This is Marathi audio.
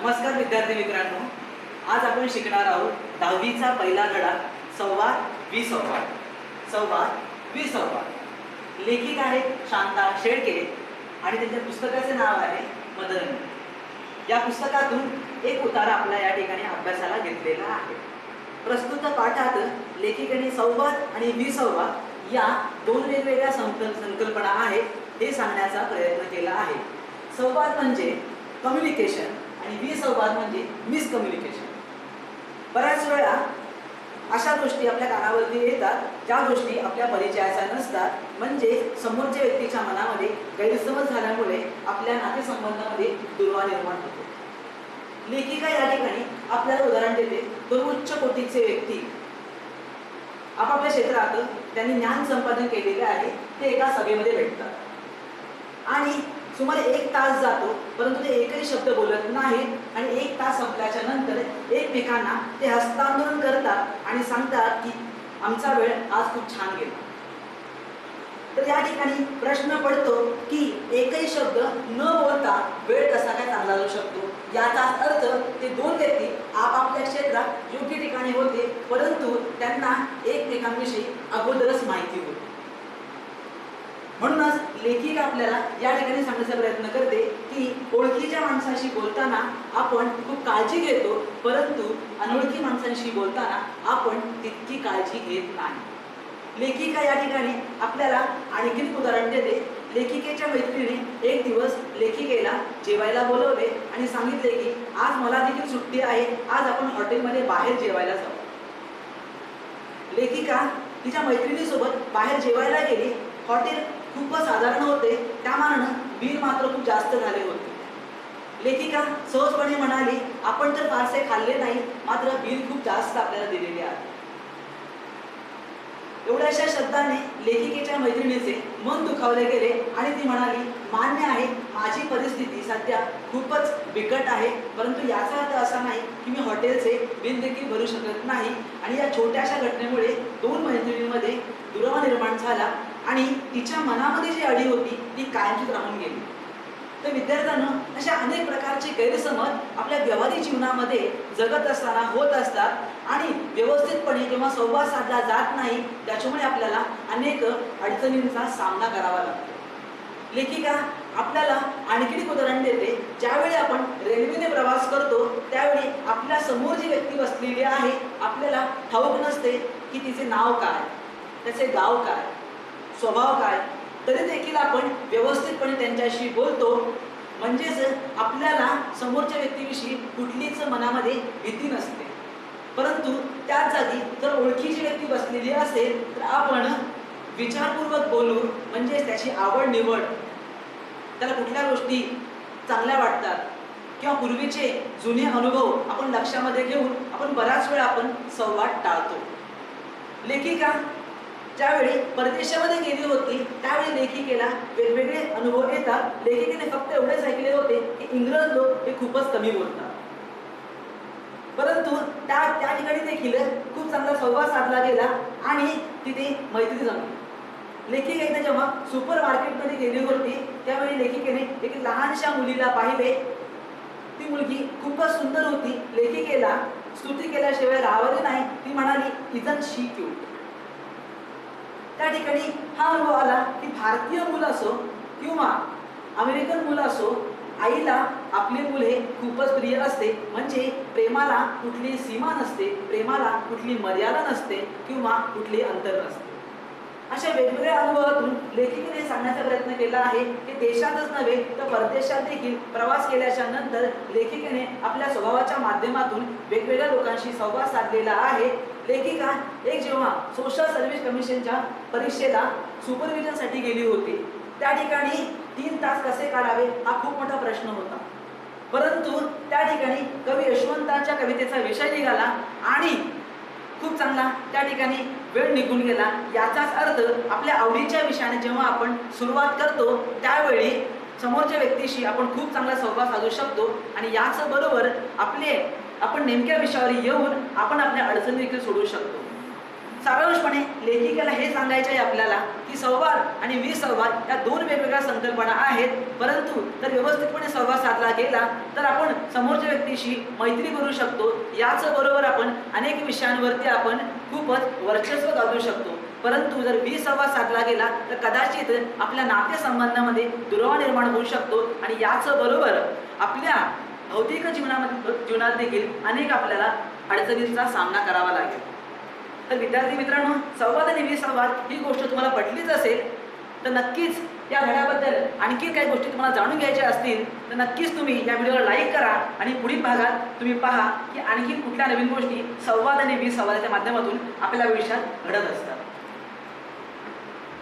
नमस्कार विद्यार्थी मित्रांनो, आज आपण शिकणार आहोत 10वीचा पहिला धडा संवाद विसंवाद. संवाद विसंवाद. लेखिका आहेत शांता शेळके आणि त्यांच्या पुस्तकाचे नाव आहे मदन. या पुस्तकातून एक उतारा आपल्या या ठिकाणी अभ्यासाला घेतलेला आहे. प्रस्तुत पाठात लेखिकेने संवाद आणि विसंवाद या दोन वेगवेगळ्या संकल्पना आहेत हे सांगण्याचा प्रयत्न केला आहे. संवाद म्हणजे कम्युनिकेशन आणि विसंवाद म्हणजे मिसकम्युनिकेशन. बऱ्याच वेळा अशा गोष्टी आपल्या कानावरती येतात ज्या गोष्टी आपल्या परिचयाच्या नसतात, म्हणजे समोरच्या व्यक्तीच्या मनामध्ये गैरसमज झाल्यामुळे आपल्या नातेसंबंधामध्ये दुर्वा निर्माण होतो. लेखिका या ठिकाणी आपल्याला उदाहरण देते. दोन उच्च कोटीचे व्यक्ती आपापल्या क्षेत्रात त्यांनी ज्ञान संपादन केलेले आहे ते एका सभेमध्ये भेटतात आणि सुमारे 1 तास जातो, परंतु ते एकही शब्द बोलत नाहीत आणि 1 तास संपल्याच्या नंतर एकमेकांना ते हस्तांदोलन करतात आणि सांगतात की आमचा वेळ आज खूप छान गेला. तर या ठिकाणी प्रश्न पडतो की एकही शब्द न बोलता वेळ कसा काय चांगला जाऊ शकतो. याचा अर्थ ते दोन व्यक्ती आपापल्या क्षेत्रात योग्य ठिकाणी होते, परंतु त्यांना एकमेकांविषयी अगोदरच माहिती होती. म्हणूनच लेखिका आपल्याला या ठिकाणी सांगण्याचा प्रयत्न करते की ओळखीच्या माणसाशी बोलताना आपण खूप काळजी घेतो, परंतु अनोळखी माणसांशी बोलताना आपण तितकी काळजी घेत नाही. लेखिका या ठिकाणी आपल्याला आणखी उदाहरण देते. लेखिकेच्या मैत्रिणीने एक दिवस लेखिकेला जेवायला बोलवले आणि सांगितले की आज मला देखील सुट्टी आहे, आज आपण हॉटेलमध्ये बाहेर जेवायला जाऊ. लेखिका तिच्या मैत्रिणीसोबत बाहेर जेवायला गेली. हॉटेल खूपच साधारण होते, त्यामानानं बिल मात्र खूप जास्त झाले होते. लेखिका सहजपणे म्हणाली, आपण तर फारसे खाल्ले नाही, मात्र बिल खूप जास्त आपल्याला दिलेले आहे. एवढ्याशा शब्दाने लेखिकेच्या मैत्रिणीचे मन दुखावले गेले आणि ती म्हणाली, मान्य आहे माझी परिस्थिती सध्या खूपच बिकट आहे, परंतु याचा अर्थ असा नाही की मी हॉटेलचे बिल देखील भरू शकत नाही. आणि या छोट्याशा घटनेमुळे दोन मैत्रिणींमध्ये दुरावा निर्माण झाला आणि तिच्या मनामध्ये जी अडी होती ती कायमचीच राहून गेली. तर विद्यार्थ्यांनो, अशा अनेक प्रकारचे गैरसमज आपल्या व्यावहारिक जीवनामध्ये जगत असताना होत असतात आणि व्यवस्थितपणे जेव्हा संवाद साधला जात नाही त्याच्यामुळे आपल्याला अनेक अडचणींचा सामना करावा लागतो. लेखिका आपल्याला आणखी एक उदाहरण देते. ज्यावेळी आपण रेल्वेने प्रवास करतो त्यावेळी आपल्या समोर जी व्यक्ती बसलेली आहे आपल्याला ठाऊक नसते की तिचे नाव काय, त्याचे गाव काय, स्वभाव काय, तरी देखील आपण व्यवस्थितपणे त्यांच्याशी बोलतो. म्हणजेच आपल्याला समोरच्या व्यक्तीविषयी कुठलीच मनामध्ये भीती नसते. परंतु त्याच जागी जर ओळखीची व्यक्ती बसलेली असेल तर आपण विचारपूर्वक बोलू, म्हणजे त्याची आवड निवड, त्याला कुठल्या गोष्टी चांगल्या वाटतात किंवा पूर्वीचे जुने अनुभव आपण लक्षामध्ये घेऊन आपण बराच वेळ आपण संवाद टाळतो. लेखिका ज्यावेळी परदेशामध्ये गेली होती त्यावेळी लेखिकेला वेगवेगळे अनुभव येतात. लेखिकेने फक्त एवढेच ऐकले होते की इंग्रज लोक हे खूपच कमी बोलतात, परंतु त्या ठिकाणी देखील खूप चांगला संवाद साधला गेला आणि तिथे मैत्री जमली. लेखिकेने जेव्हा सुपर मार्केटमध्ये गेली होती त्यावेळी लेखिकेने एक लहानशा मुलीला पाहिले. ती मुलगी खूपच सुंदर होती. लेखिकेला स्तुती केल्याशिवाय राहावले नाही. ती म्हणाली, इजंट शी क्यूट. त्या ठिकाणी हा अनुभव आला की भारतीय मूल असो किंवा अमेरिकन मूल असो, आईला आपले मूल हे खूपच प्रिय असते. म्हणजे प्रेमाला कुठली सीमा नसते, प्रेमाला कुठली मर्यादा नसते किंवा कुठली अंतर नसते. अशा वेगवेगळ्या अनुभवातून लेखिकेने सांगण्याचा प्रयत्न केला आहे की देशातच नव्हे तर परदेशात देखील प्रवास केल्याच्या नंतर लेखिकेने आपल्या स्वभावाच्या माध्यमातून वेगवेगळ्या लोकांशी संवाद साधलेला आहे. लेखिका एक जेव्हा सोशल सर्व्हिस कमिशनच्या परीक्षेला सुपरविजनसाठी गेली होती, त्या ठिकाणी 3 तास कसे काढावे हा खूप मोठा प्रश्न होता. परंतु त्या ठिकाणी कवी यशवंताच्या कवितेचा विषय निघाला आणि खूप चांगला त्या ठिकाणी वेळ निघून गेला. याचाच अर्थ आपल्या आवडीच्या विषयाने जेव्हा आपण सुरुवात करतो त्यावेळी समोरच्या व्यक्तीशी आपण खूप चांगला संवाद साधू शकतो आणि याच बरोबर आपण नेमक्या विषयावर येऊन आपण आपल्या अडचणी देखील सोडवू शकतो. सारांशपणे लेखिकेला हे सांगायचे आहे आपल्याला की संवाद आणि विसंवाद या दोन वेगवेगळ्या संकल्पना आहेत, परंतु जर व्यवस्थितपणे संवाद साधला गेला तर आपण समोरच्या व्यक्तीशी मैत्री करू शकतो. याच बरोबर आपण अनेक विषयांवरती आपण खूपच वर्चस्व गाजवू शकतो. परंतु जर विसंवाद साधला गेला तर कदाचित आपल्या नातेसंबंधामध्ये दुरावा निर्माण होऊ शकतो आणि याच बरोबर आपल्या भौतिक जीवनात देखील अनेक आपल्याला अडचणींचा सामना करावा लागेल. तर विद्यार्थी मित्रांनो, संवाद आणि विसंवाद ही गोष्ट तुम्हाला पटलीच असेल तर नक्कीच या धड्याबद्दल आणखी काही गोष्टी तुम्हाला जाणून घ्यायच्या असतील तर नक्कीच तुम्ही या व्हिडिओला लाईक करा आणि पुढील भागात तुम्ही पहा की आणखी कुठल्या नवीन गोष्टी संवाद आणि विसंवादाच्या माध्यमातून आपल्या आयुष्यात घडत असतात.